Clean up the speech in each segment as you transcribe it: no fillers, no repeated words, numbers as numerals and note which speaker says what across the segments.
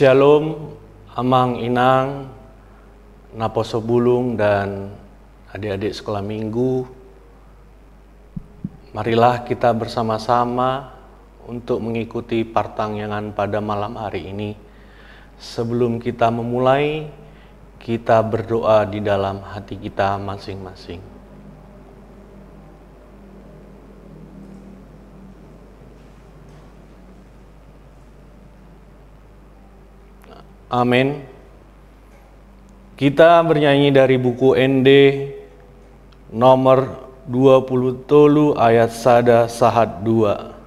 Speaker 1: Shalom, Amang Inang, Naposo Bulung, dan adik-adik sekolah minggu. Marilah kita bersama-sama untuk mengikuti partangyangan pada malam hari ini. Sebelum kita memulai, kita berdoa di dalam hati kita masing-masing. Amin. Kita bernyanyi dari buku ND nomor 20 tolu ayat sada sahat 2.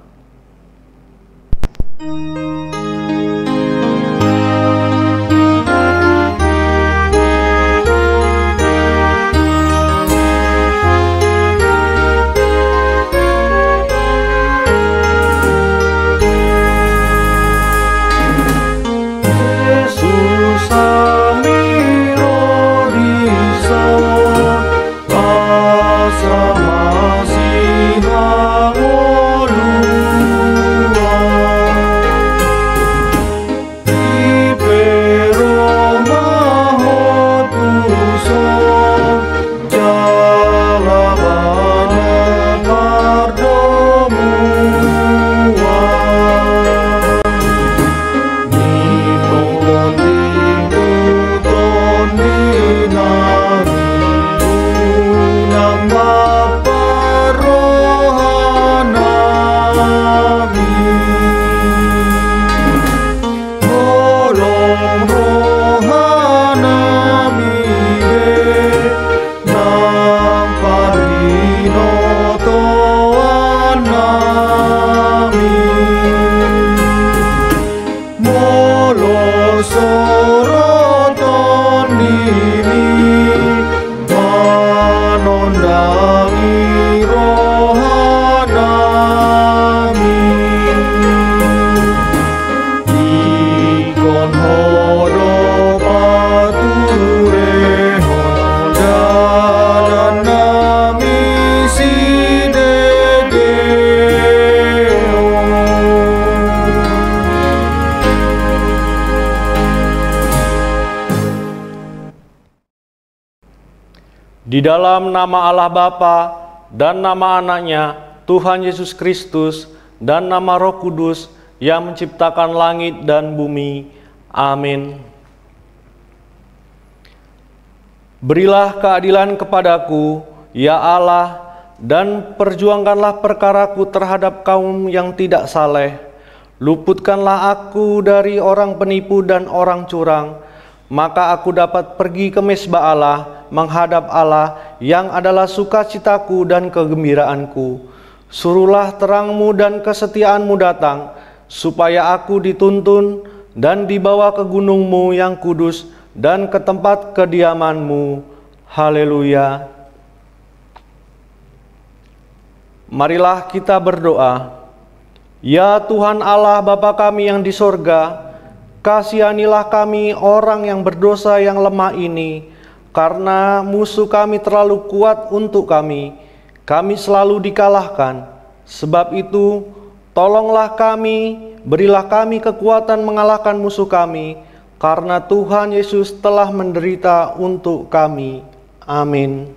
Speaker 1: Di dalam nama Allah Bapa dan nama Anaknya, Tuhan Yesus Kristus, dan nama Roh Kudus yang menciptakan langit dan bumi. Amin. Berilah keadilan kepadaku, ya Allah, dan perjuangkanlah perkaraku terhadap kaum yang tidak saleh. Luputkanlah aku dari orang penipu dan orang curang, maka aku dapat pergi ke mezbah Allah, menghadap Allah yang adalah sukacitaku dan kegembiraanku. Suruhlah terangmu dan kesetiaanmu datang, supaya aku dituntun dan dibawa ke gunungmu yang kudus dan ke tempat kediamanmu. Haleluya. Marilah kita berdoa. Ya Tuhan Allah Bapa kami yang di sorga, kasihanilah kami orang yang berdosa yang lemah ini, karena musuh kami terlalu kuat untuk kami selalu dikalahkan. Sebab itu, tolonglah kami, berilah kami kekuatan mengalahkan musuh kami, karena Tuhan Yesus telah menderita untuk kami. Amin.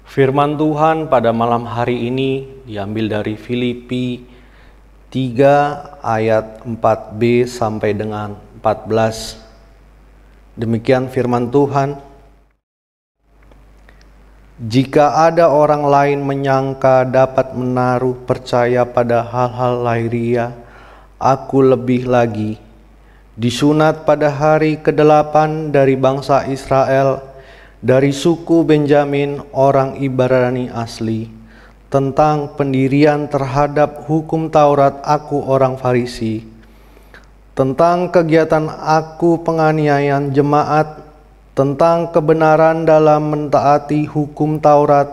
Speaker 1: Firman Tuhan pada malam hari ini diambil dari Filipi 3 ayat 4b sampai dengan 14. Demikian firman Tuhan. Jika ada orang lain menyangka dapat menaruh percaya pada hal-hal lahiriah, aku lebih lagi. Disunat pada hari ke-8 dari bangsa Israel, dari suku Benjamin, orang Ibrani asli. Tentang pendirian terhadap hukum Taurat, aku orang Farisi. Tentang kegiatan aku penganiayaan jemaat, tentang kebenaran dalam mentaati hukum Taurat,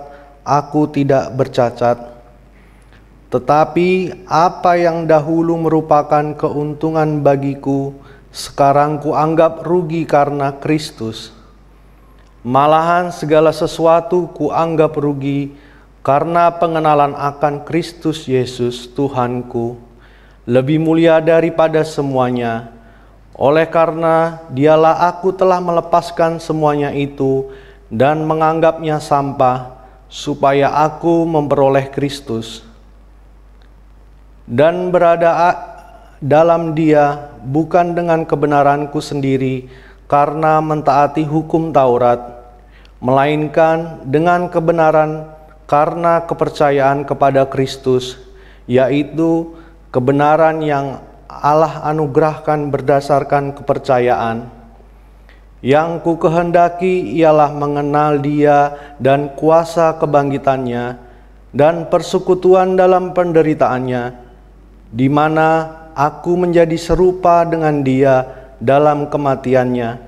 Speaker 1: aku tidak bercacat. Tetapi apa yang dahulu merupakan keuntungan bagiku, sekarang kuanggap rugi karena Kristus. Malahan segala sesuatu kuanggap rugi karena pengenalan akan Kristus Yesus Tuhanku. lebih mulia daripada semuanya. Oleh karena dialah aku telah melepaskan semuanya itu dan menganggapnya sampah, supaya aku memperoleh Kristus dan berada dalam Dia, bukan dengan kebenaranku sendiri karena mentaati hukum Taurat, melainkan dengan kebenaran karena kepercayaan kepada Kristus, yaitu kebenaran yang Allah anugerahkan berdasarkan kepercayaan. Yang ku kehendaki ialah mengenal Dia dan kuasa kebangkitannya dan persekutuan dalam penderitaannya, di mana aku menjadi serupa dengan Dia dalam kematiannya,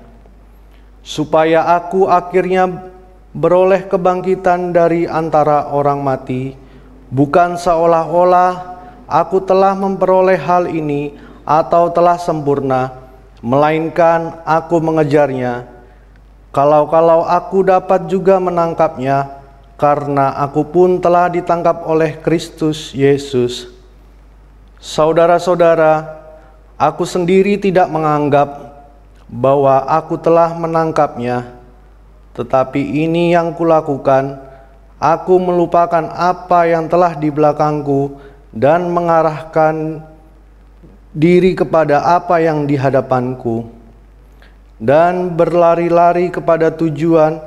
Speaker 1: supaya aku akhirnya beroleh kebangkitan dari antara orang mati. Bukan seolah-olah aku telah memperoleh hal ini atau telah sempurna, melainkan aku mengejarnya. Kalau aku dapat juga menangkapnya, karena aku pun telah ditangkap oleh Kristus Yesus. Saudara-saudara, aku sendiri tidak menganggap bahwa aku telah menangkapnya, tetapi ini yang kulakukan: aku melupakan apa yang telah di belakangku dan mengarahkan diri kepada apa yang di hadapanku, dan berlari-lari kepada tujuan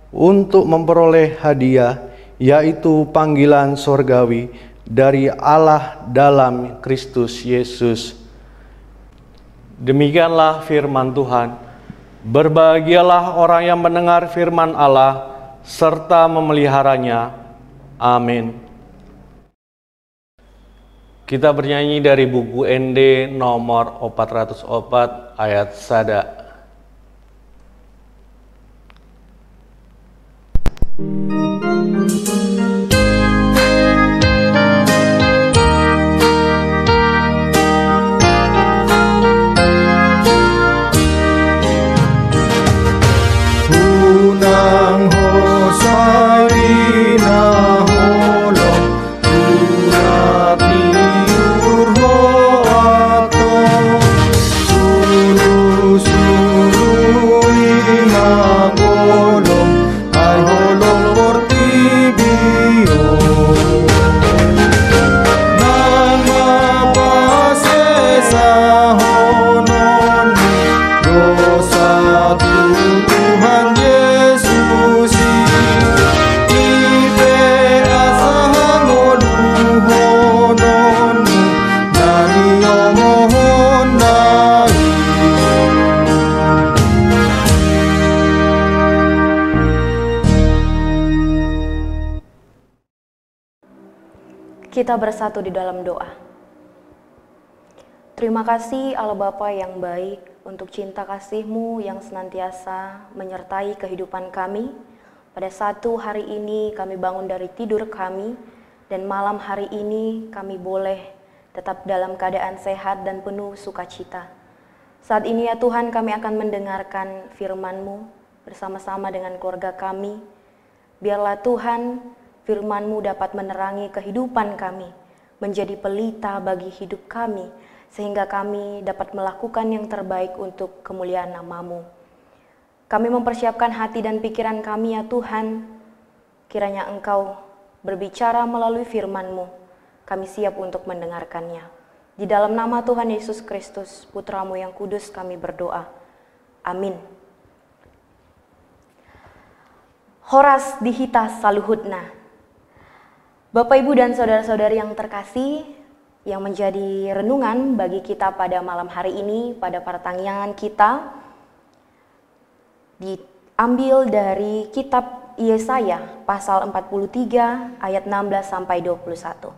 Speaker 1: untuk memperoleh hadiah, yaitu panggilan sorgawi dari Allah dalam Kristus Yesus. Demikianlah firman Tuhan. Berbahagialah orang yang mendengar firman Allah serta memeliharanya. Amin. Kita bernyanyi dari buku ND nomor 404 ayat sada.
Speaker 2: Kita bersatu di dalam doa. Terima kasih Allah Bapa yang baik untuk cinta kasih-Mu yang senantiasa menyertai kehidupan kami. Pada satu hari ini kami bangun dari tidur kami, dan malam hari ini kami boleh tetap dalam keadaan sehat dan penuh sukacita. Saat ini ya Tuhan, kami akan mendengarkan firman-Mu bersama-sama dengan keluarga kami. Biarlah Tuhan, firman-Mu dapat menerangi kehidupan kami, menjadi pelita bagi hidup kami, sehingga kami dapat melakukan yang terbaik untuk kemuliaan nama-Mu. Kami mempersiapkan hati dan pikiran kami ya Tuhan, kiranya Engkau berbicara melalui firman-Mu, kami siap untuk mendengarkannya. Di dalam nama Tuhan Yesus Kristus, Putra-Mu yang kudus, kami berdoa. Amin. Horas dihita saluhutna. Bapak, Ibu, dan saudara-saudari yang terkasih, yang menjadi renungan bagi kita pada malam hari ini, pada pertanyaan kita, diambil dari kitab Yesaya pasal 43 ayat 16 sampai 21.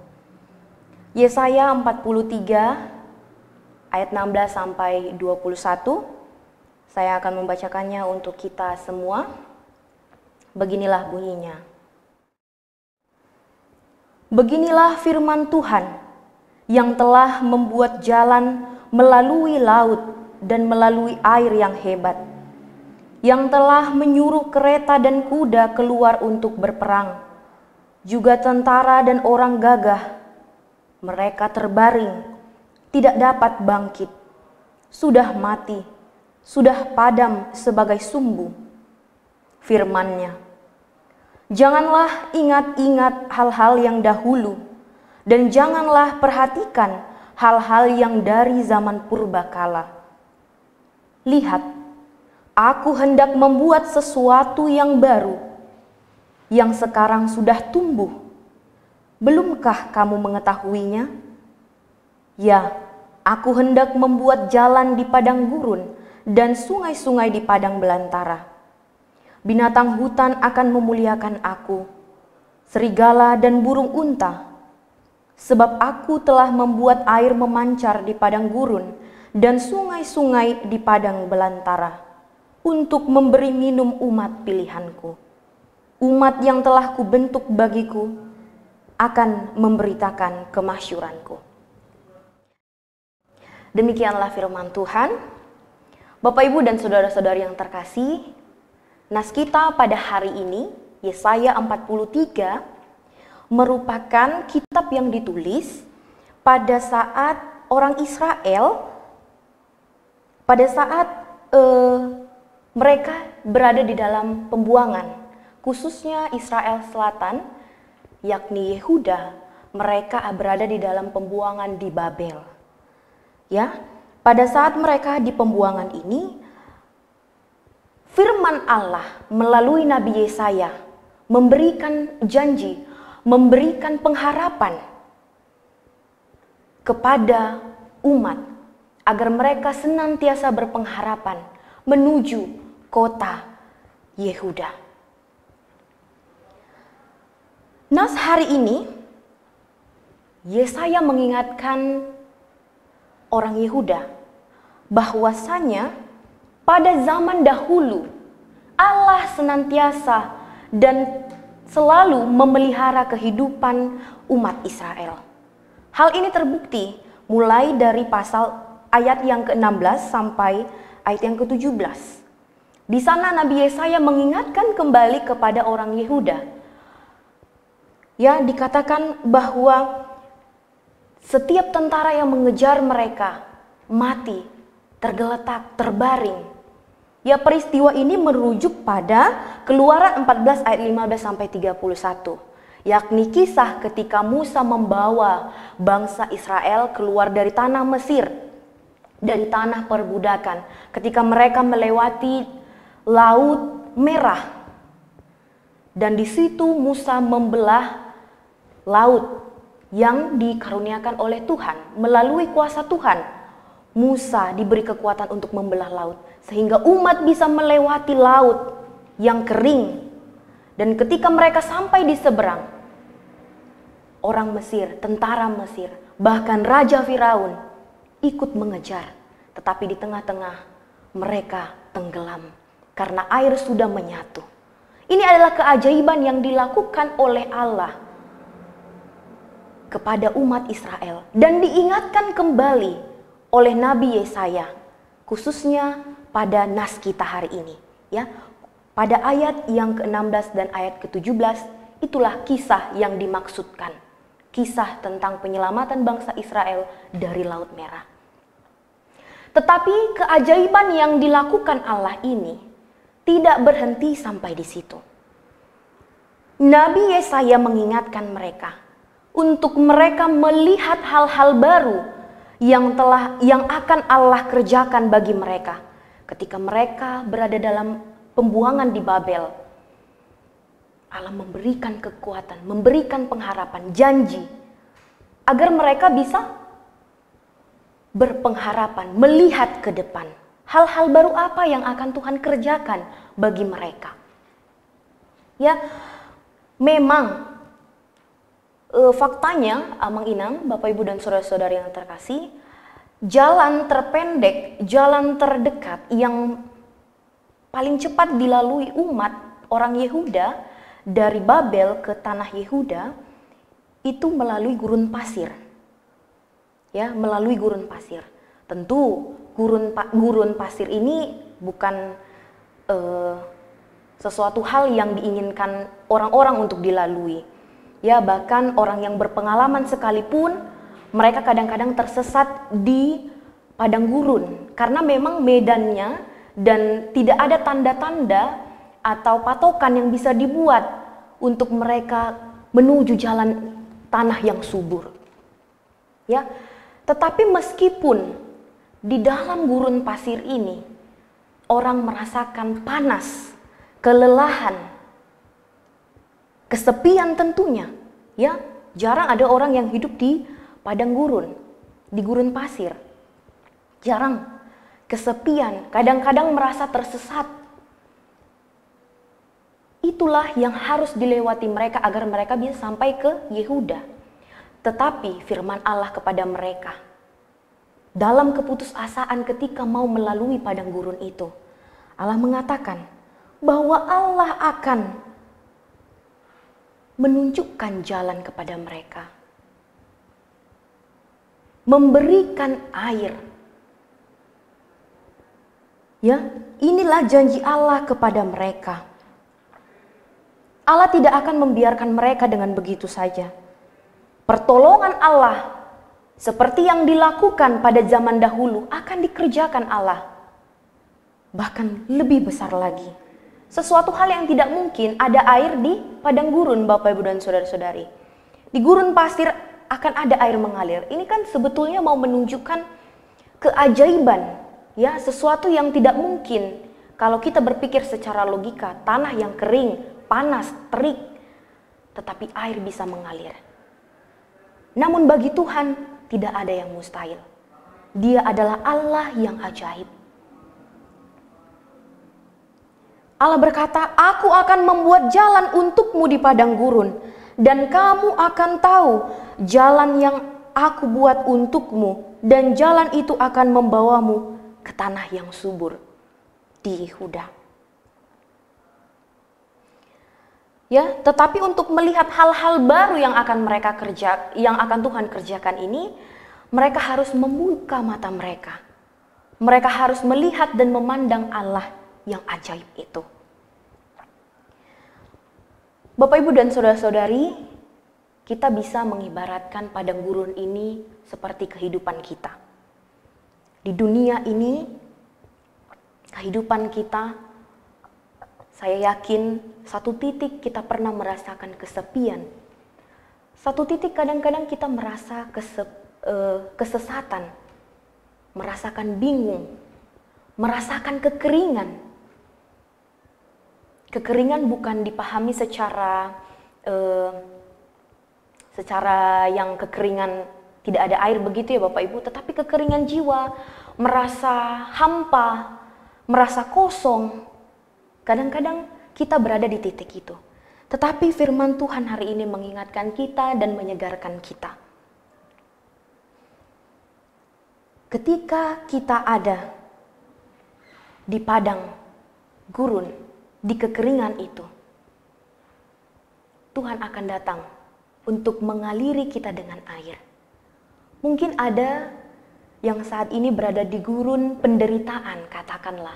Speaker 2: Yesaya 43 ayat 16 sampai 21. Saya akan membacakannya untuk kita semua. Beginilah bunyinya. Beginilah firman Tuhan yang telah membuat jalan melalui laut dan melalui air yang hebat, yang telah menyuruh kereta dan kuda keluar untuk berperang, juga tentara dan orang gagah. Mereka terbaring, tidak dapat bangkit, sudah mati, sudah padam sebagai sumbu. Firman-Nya, janganlah ingat-ingat hal-hal yang dahulu, dan janganlah perhatikan hal-hal yang dari zaman purbakala. Lihat, aku hendak membuat sesuatu yang baru, yang sekarang sudah tumbuh. Belumkah kamu mengetahuinya? Ya, aku hendak membuat jalan di padang gurun dan sungai-sungai di padang belantara. Binatang hutan akan memuliakan aku, serigala dan burung unta. Sebab aku telah membuat air memancar di padang gurun dan sungai-sungai di padang belantara, untuk memberi minum umat pilihanku. Umat yang telah kubentuk bagiku akan memberitakan kemasyuranku. Demikianlah firman Tuhan. Bapak, Ibu, dan saudara-saudari yang terkasih, nas kita pada hari ini, Yesaya 43, merupakan kitab yang ditulis pada saat orang Israel, pada saat mereka berada di dalam pembuangan, khususnya Israel Selatan, yakni Yehuda, mereka berada di dalam pembuangan di Babel. Ya, pada saat mereka di pembuangan ini, firman Allah melalui Nabi Yesaya memberikan janji, memberikan pengharapan kepada umat agar mereka senantiasa berpengharapan menuju kota Yehuda. Nas hari ini, Yesaya mengingatkan orang Yehuda bahwasanya pada zaman dahulu Allah senantiasa dan selalu memelihara kehidupan umat Israel. Hal ini terbukti mulai dari pasal ayat yang ke-16 sampai ayat yang ke-17. Di sana Nabi Yesaya mengingatkan kembali kepada orang Yehuda. Ya, dikatakan bahwa setiap tentara yang mengejar mereka mati, tergeletak, terbaring. Ya, peristiwa ini merujuk pada Keluaran 14 ayat 15 sampai 31. Yakni kisah ketika Musa membawa bangsa Israel keluar dari tanah Mesir, dari tanah perbudakan, ketika mereka melewati Laut Merah. Dan di situ Musa membelah laut yang dikaruniakan oleh Tuhan. Melalui kuasa Tuhan, Musa diberi kekuatan untuk membelah laut, sehingga umat bisa melewati laut yang kering. Dan ketika mereka sampai di seberang, orang Mesir, tentara Mesir, bahkan Raja Firaun ikut mengejar. Tetapi di tengah-tengah mereka tenggelam karena air sudah menyatu. Ini adalah keajaiban yang dilakukan oleh Allah kepada umat Israel dan diingatkan kembali oleh Nabi Yesaya, khususnya pada nas kita hari ini. Ya, pada ayat yang ke-16 dan ayat ke-17, itulah kisah yang dimaksudkan. Kisah tentang penyelamatan bangsa Israel dari Laut Merah. Tetapi keajaiban yang dilakukan Allah ini tidak berhenti sampai di situ. Nabi Yesaya mengingatkan mereka untuk mereka melihat hal-hal baru yang akan Allah kerjakan bagi mereka ketika mereka berada dalam pembuangan di Babel. Allah memberikan kekuatan, memberikan pengharapan, janji agar mereka bisa berpengharapan, melihat ke depan. Hal-hal baru apa yang akan Tuhan kerjakan bagi mereka. Ya, memang faktanya, Amang Inang, Bapak Ibu dan saudara-saudari yang terkasih, jalan terpendek, jalan terdekat yang paling cepat dilalui umat orang Yehuda dari Babel ke tanah Yehuda itu melalui gurun pasir. Ya, melalui gurun pasir. Tentu gurun pasir ini bukan sesuatu hal yang diinginkan orang-orang untuk dilalui. Ya, bahkan orang yang berpengalaman sekalipun Mereka kadang-kadang tersesat di padang gurun karena memang medannya dan tidak ada tanda-tanda atau patokan yang bisa dibuat untuk mereka menuju jalan tanah yang subur. Ya, tetapi meskipun di dalam gurun pasir ini orang merasakan panas, kelelahan, kesepian tentunya, ya. Jarang ada orang yang hidup di padang gurun, di gurun pasir. Jarang, kesepian, kadang-kadang merasa tersesat. Itulah yang harus dilewati mereka agar mereka bisa sampai ke Yehuda. Tetapi firman Allah kepada mereka, dalam keputusasaan ketika mau melalui padang gurun itu, Allah mengatakan bahwa Allah akan menunjukkan jalan kepada mereka, memberikan air. Ya, inilah janji Allah kepada mereka. Allah tidak akan membiarkan mereka dengan begitu saja. Pertolongan Allah seperti yang dilakukan pada zaman dahulu akan dikerjakan Allah. Bahkan lebih besar lagi. Sesuatu hal yang tidak mungkin ada air di padang gurun, Bapak Ibu dan Saudara-saudari. Di gurun pasir akan ada air mengalir. Ini kan sebetulnya mau menunjukkan keajaiban, ya, sesuatu yang tidak mungkin kalau kita berpikir secara logika. Tanah yang kering, panas, terik, tetapi air bisa mengalir. Namun bagi Tuhan tidak ada yang mustahil. Dia adalah Allah yang ajaib. Allah berkata, aku akan membuat jalan untukmu di padang gurun, dan kamu akan tahu jalan yang aku buat untukmu, dan jalan itu akan membawamu ke tanah yang subur di Yehuda. Ya, tetapi untuk melihat hal-hal baru yang akan Tuhan kerjakan ini, mereka harus membuka mata mereka. Mereka harus melihat dan memandang Allah yang ajaib itu. Bapak, Ibu, dan Saudara-saudari, kita bisa mengibaratkan padang gurun ini seperti kehidupan kita. Di dunia ini, kehidupan kita, saya yakin satu titik kita pernah merasakan kesepian. Satu titik kadang-kadang kita merasa kesesatan, merasakan bingung, merasakan kekeringan. Kekeringan bukan dipahami secara yang kekeringan tidak ada air begitu ya Bapak Ibu, tetapi kekeringan jiwa, merasa hampa, merasa kosong. Kadang-kadang kita berada di titik itu. Tetapi firman Tuhan hari ini mengingatkan kita dan menyegarkan kita. Ketika kita ada di padang gurun, di kekeringan itu, Tuhan akan datang untuk mengaliri kita dengan air. Mungkin ada yang saat ini berada di gurun penderitaan, katakanlah,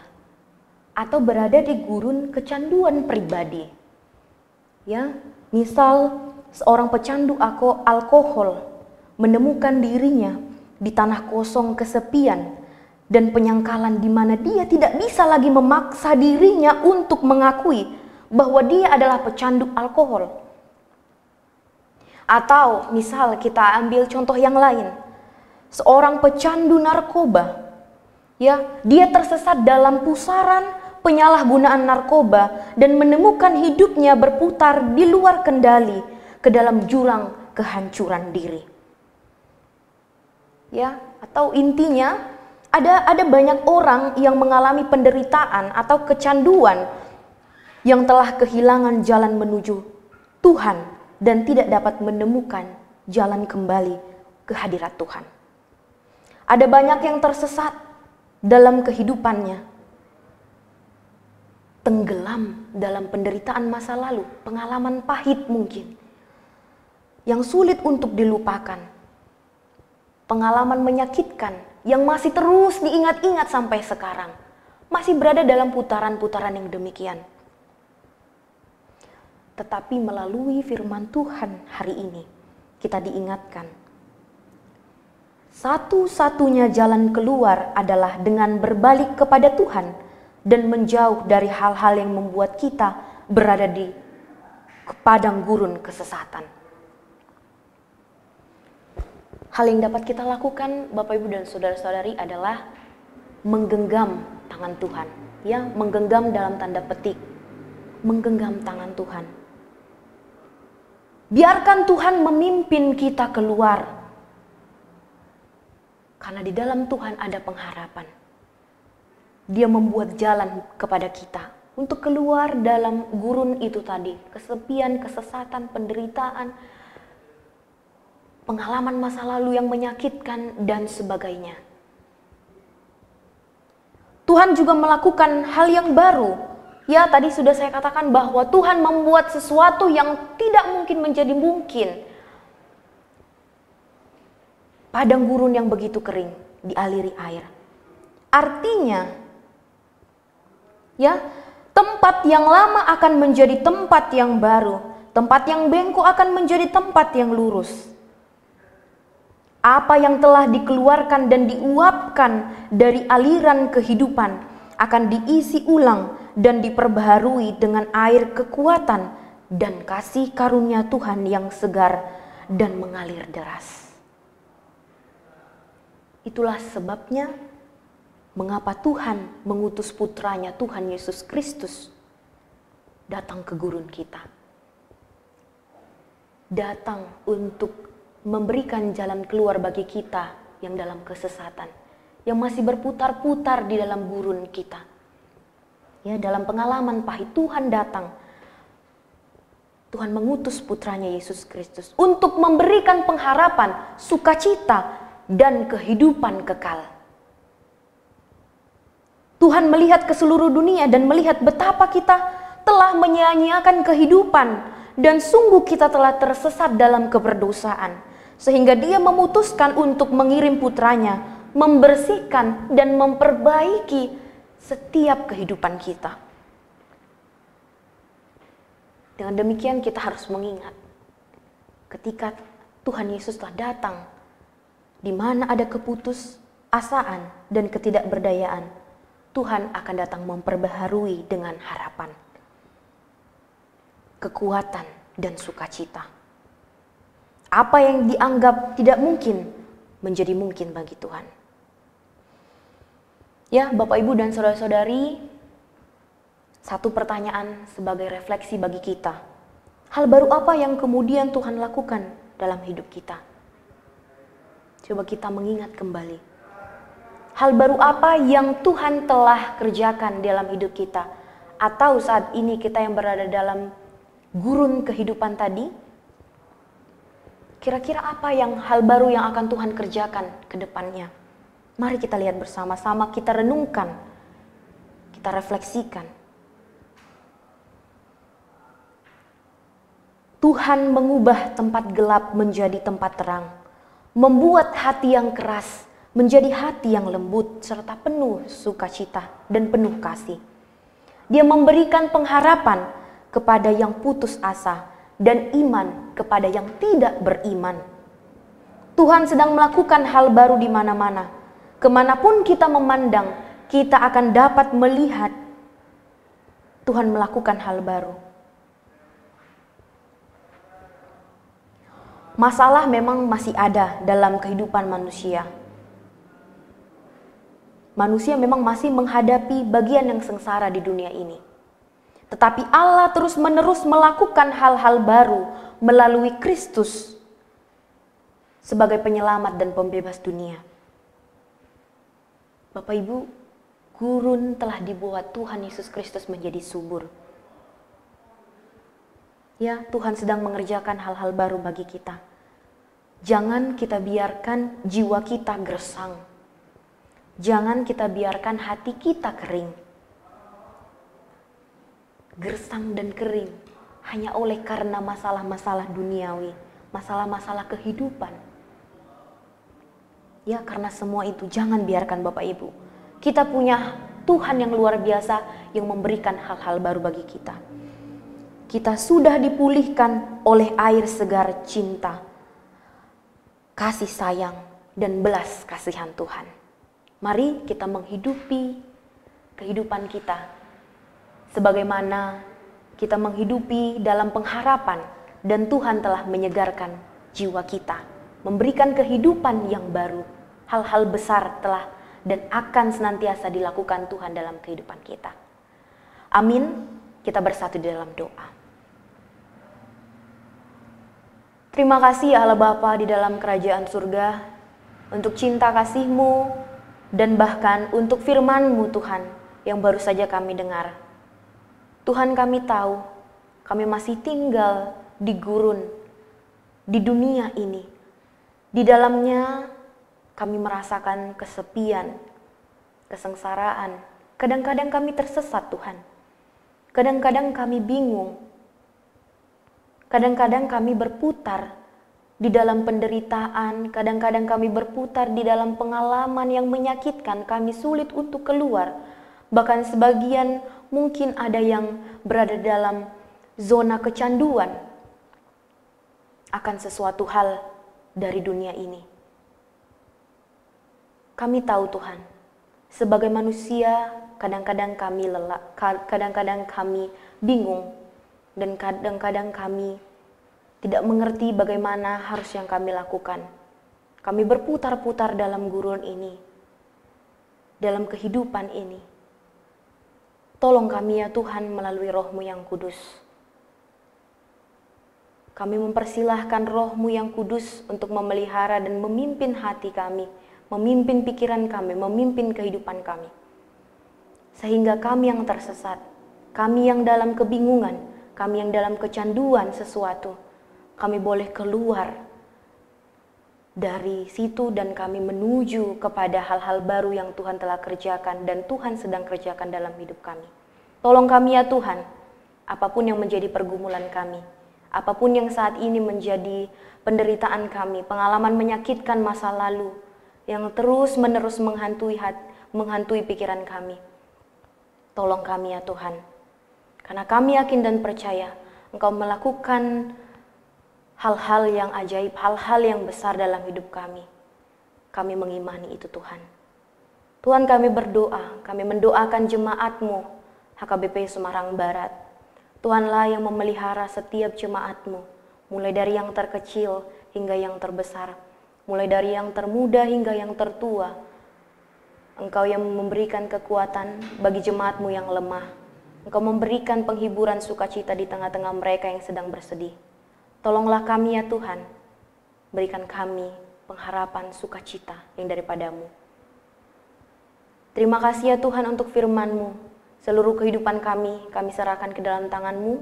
Speaker 2: atau berada di gurun kecanduan pribadi. Ya, misal seorang pecandu alkohol menemukan dirinya di tanah kosong kesepian dan penyangkalan di mana dia tidak bisa lagi memaksa dirinya untuk mengakui bahwa dia adalah pecandu alkohol. Atau misal kita ambil contoh yang lain, seorang pecandu narkoba, ya, dia tersesat dalam pusaran penyalahgunaan narkoba dan menemukan hidupnya berputar di luar kendali ke dalam jurang kehancuran diri. Ya, atau intinya ada banyak orang yang mengalami penderitaan atau kecanduan yang telah kehilangan jalan menuju Tuhan dan tidak dapat menemukan jalan kembali ke hadirat Tuhan. Ada banyak yang tersesat dalam kehidupannya, tenggelam dalam penderitaan masa lalu, pengalaman pahit mungkin, yang sulit untuk dilupakan, pengalaman menyakitkan, yang masih terus diingat-ingat sampai sekarang, masih berada dalam putaran-putaran yang demikian. Tetapi melalui firman Tuhan hari ini, kita diingatkan Satu-satunya jalan keluar adalah dengan berbalik kepada Tuhan dan menjauh dari hal-hal yang membuat kita berada di padang gurun kesesatan. Hal yang dapat kita lakukan, Bapak Ibu dan saudara-saudari, adalah menggenggam tangan Tuhan. Ya, menggenggam dalam tanda petik, menggenggam tangan Tuhan. Biarkan Tuhan memimpin kita keluar. Karena di dalam Tuhan ada pengharapan. Dia membuat jalan kepada kita untuk keluar dalam gurun itu tadi. Kesepian, kesesatan, penderitaan, pengalaman masa lalu yang menyakitkan, dan sebagainya. Tuhan juga melakukan hal yang baru. Ya, tadi sudah saya katakan bahwa Tuhan membuat sesuatu yang tidak mungkin menjadi mungkin. Padang gurun yang begitu kering dialiri air. Artinya, ya, tempat yang lama akan menjadi tempat yang baru. Tempat yang bengkok akan menjadi tempat yang lurus. Apa yang telah dikeluarkan dan diuapkan dari aliran kehidupan akan diisi ulang dan diperbaharui dengan air kekuatan dan kasih karunia Tuhan yang segar dan mengalir deras. Itulah sebabnya mengapa Tuhan mengutus putranya Tuhan Yesus Kristus datang ke gurun kita. Datang untuk memberikan jalan keluar bagi kita yang dalam kesesatan, yang masih berputar-putar di dalam gurun kita. Ya, dalam pengalaman pahit Tuhan datang. Tuhan mengutus putranya Yesus Kristus untuk memberikan pengharapan, sukacita, dan kehidupan kekal. Tuhan melihat ke seluruh dunia dan melihat betapa kita telah menyia-nyiakan kehidupan dan sungguh kita telah tersesat dalam keberdosaan. Sehingga Dia memutuskan untuk mengirim putranya, membersihkan dan memperbaiki setiap kehidupan kita. Dengan demikian kita harus mengingat ketika Tuhan Yesus telah datang, di mana ada keputusasaan dan ketidakberdayaan, Tuhan akan datang memperbaharui dengan harapan, kekuatan, dan sukacita. Apa yang dianggap tidak mungkin menjadi mungkin bagi Tuhan. Ya, Bapak, Ibu, dan saudara-saudari, satu pertanyaan sebagai refleksi bagi kita. Hal baru apa yang kemudian Tuhan lakukan dalam hidup kita? Coba kita mengingat kembali. Hal baru apa yang Tuhan telah kerjakan dalam hidup kita? Atau saat ini kita yang berada dalam gurun kehidupan tadi, kira-kira apa yang hal baru yang akan Tuhan kerjakan ke depannya? Mari kita lihat bersama-sama, kita renungkan, kita refleksikan. Tuhan mengubah tempat gelap menjadi tempat terang, membuat hati yang keras menjadi hati yang lembut serta penuh sukacita dan penuh kasih. Dia memberikan pengharapan kepada yang putus asa dan iman kepada yang tidak beriman. Tuhan sedang melakukan hal baru di mana-mana. Kemanapun kita memandang, kita akan dapat melihat Tuhan melakukan hal baru. Masalah memang masih ada dalam kehidupan manusia. Manusia memang masih menghadapi bagian yang sengsara di dunia ini. Tetapi Allah terus-menerus melakukan hal-hal baru melalui Kristus sebagai penyelamat dan pembebas dunia. Bapak Ibu, gurun telah dibuat Tuhan Yesus Kristus menjadi subur. Ya, Tuhan sedang mengerjakan hal-hal baru bagi kita. Jangan kita biarkan jiwa kita gersang. Jangan kita biarkan hati kita kering. Gersang dan kering hanya oleh karena masalah-masalah duniawi, masalah-masalah kehidupan. Ya, karena semua itu jangan biarkan Bapak Ibu. Kita punya Tuhan yang luar biasa yang memberikan hal-hal baru bagi kita. Kita sudah dipulihkan oleh air segar cinta, kasih sayang, dan belas kasihan Tuhan. Mari kita menghidupi kehidupan kita sebagaimana kita menghidupi dalam pengharapan dan Tuhan telah menyegarkan jiwa kita, memberikan kehidupan yang baru. Hal-hal besar telah dan akan senantiasa dilakukan Tuhan dalam kehidupan kita. Amin. Kita bersatu di dalam doa. Terima kasih ya Allah Bapa di dalam kerajaan surga untuk cinta kasih-Mu dan bahkan untuk firman-Mu Tuhan yang baru saja kami dengar. Tuhan, kami tahu kami masih tinggal di gurun di dunia ini. Di dalamnya kami merasakan kesepian, kesengsaraan. Kadang-kadang kami tersesat Tuhan. Kadang-kadang kami bingung. Kadang-kadang kami berputar di dalam penderitaan. Kadang-kadang kami berputar di dalam pengalaman yang menyakitkan. Kami sulit untuk keluar. Bahkan sebagian mungkin ada yang berada dalam zona kecanduan akan sesuatu hal dari dunia ini. Kami tahu Tuhan, sebagai manusia kadang-kadang kami lelah, kadang-kadang kami bingung, dan kadang-kadang kami tidak mengerti bagaimana harus yang kami lakukan. Kami berputar-putar dalam gurun ini, dalam kehidupan ini. Tolong kami ya Tuhan melalui Roh-Mu yang kudus. Kami mempersilahkan Roh-Mu yang kudus untuk memelihara dan memimpin hati kami, memimpin pikiran kami, memimpin kehidupan kami. Sehingga kami yang tersesat, kami yang dalam kebingungan, kami yang dalam kecanduan sesuatu, kami boleh keluar dari situ dan kami menuju kepada hal-hal baru yang Tuhan telah kerjakan dan Tuhan sedang kerjakan dalam hidup kami. Tolong kami ya Tuhan, apapun yang menjadi pergumulan kami, apapun yang saat ini menjadi penderitaan kami, pengalaman menyakitkan masa lalu yang terus-menerus menghantui pikiran kami. Tolong kami ya Tuhan, karena kami yakin dan percaya Engkau melakukan hal-hal yang ajaib, hal-hal yang besar dalam hidup kami. Kami mengimani itu Tuhan. Tuhan, kami berdoa, kami mendoakan jemaat-Mu, HKBP Semarang Barat. Tuhanlah yang memelihara setiap jemaat-Mu, mulai dari yang terkecil hingga yang terbesar, mulai dari yang termuda hingga yang tertua. Engkau yang memberikan kekuatan bagi jemaat-Mu yang lemah. Engkau memberikan penghiburan sukacita di tengah-tengah mereka yang sedang bersedih. Tolonglah kami ya Tuhan, berikan kami pengharapan sukacita yang daripada-Mu. Terima kasih ya Tuhan untuk firman-Mu. Seluruh kehidupan kami serahkan ke dalam tangan-Mu.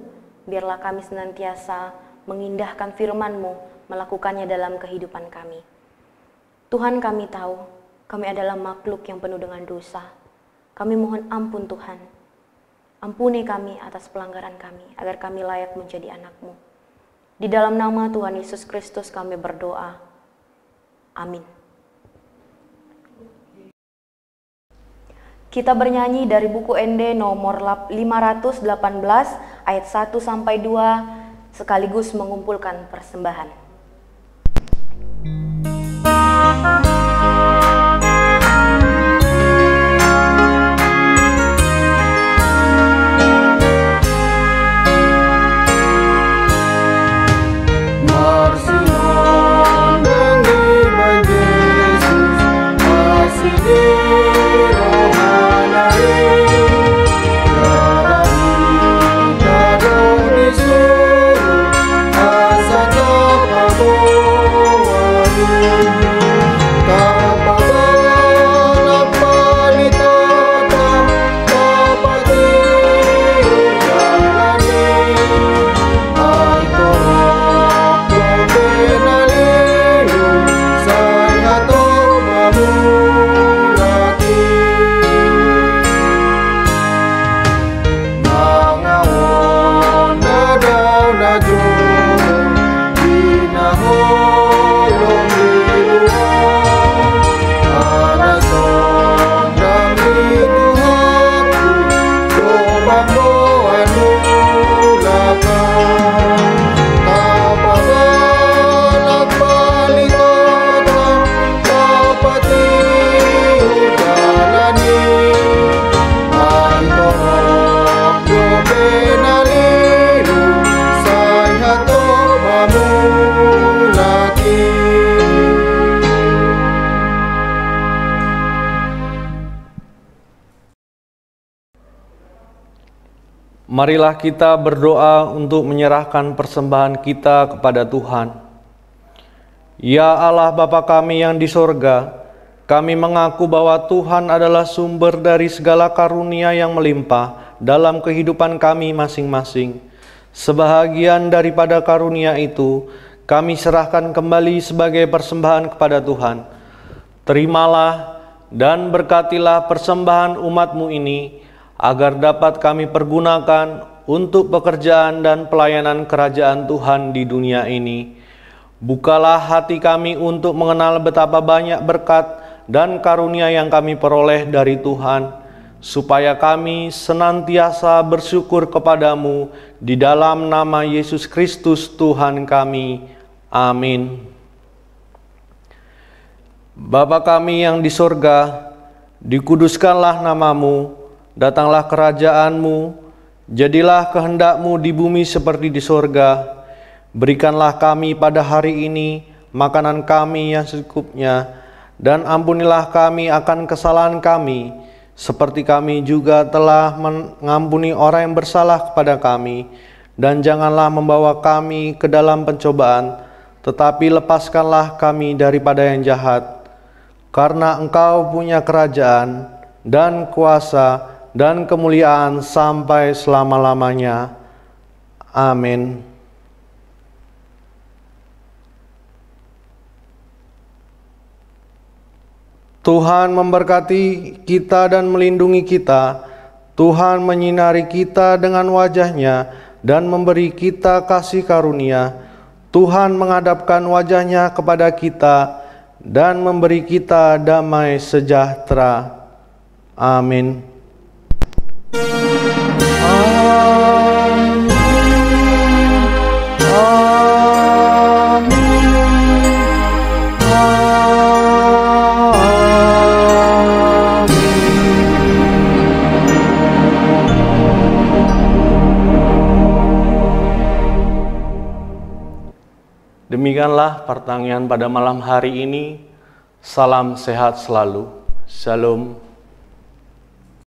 Speaker 2: Biarlah kami senantiasa mengindahkan firman-Mu, melakukannya dalam kehidupan kami. Tuhan, kami tahu, kami adalah makhluk yang penuh dengan dosa. Kami mohon ampun Tuhan. Ampuni kami atas pelanggaran kami, agar kami layak menjadi anak-Mu. Di dalam nama Tuhan Yesus Kristus kami berdoa. Amin. Kita bernyanyi dari buku ND nomor 518 ayat 1-2 sekaligus mengumpulkan persembahan.
Speaker 3: Asa
Speaker 1: Marilah kita berdoa untuk menyerahkan persembahan kita kepada Tuhan. Ya Allah Bapa kami yang di sorga, kami mengaku bahwa Tuhan adalah sumber dari segala karunia yang melimpah dalam kehidupan kami masing-masing. Sebahagian daripada karunia itu, kami serahkan kembali sebagai persembahan kepada Tuhan. Terimalah dan berkatilah persembahan umat-Mu ini, agar dapat kami pergunakan untuk pekerjaan dan pelayanan kerajaan Tuhan di dunia ini. Bukalah hati kami untuk mengenal betapa banyak berkat dan karunia yang kami peroleh dari Tuhan, supaya kami senantiasa bersyukur kepadamu di dalam nama Yesus Kristus Tuhan kami. Amin. Bapa kami yang di sorga, dikuduskanlah namamu, datanglah kerajaan-Mu, jadilah kehendak-Mu di bumi seperti di sorga. Berikanlah kami pada hari ini makanan kami yang secukupnya, dan ampunilah kami akan kesalahan kami, seperti kami juga telah mengampuni orang yang bersalah kepada kami. Dan janganlah membawa kami ke dalam pencobaan, tetapi lepaskanlah kami daripada yang jahat. Karena Engkau punya kerajaan dan kuasa dan kemuliaan sampai selama-lamanya. Amin. Tuhan memberkati kita dan melindungi kita. Tuhan menyinari kita dengan wajah-Nya dan memberi kita kasih karunia. Tuhan menghadapkan wajah-Nya kepada kita dan memberi kita damai sejahtera. Amin. Demikianlah pertanyaan pada malam hari ini. Salam sehat selalu. Shalom.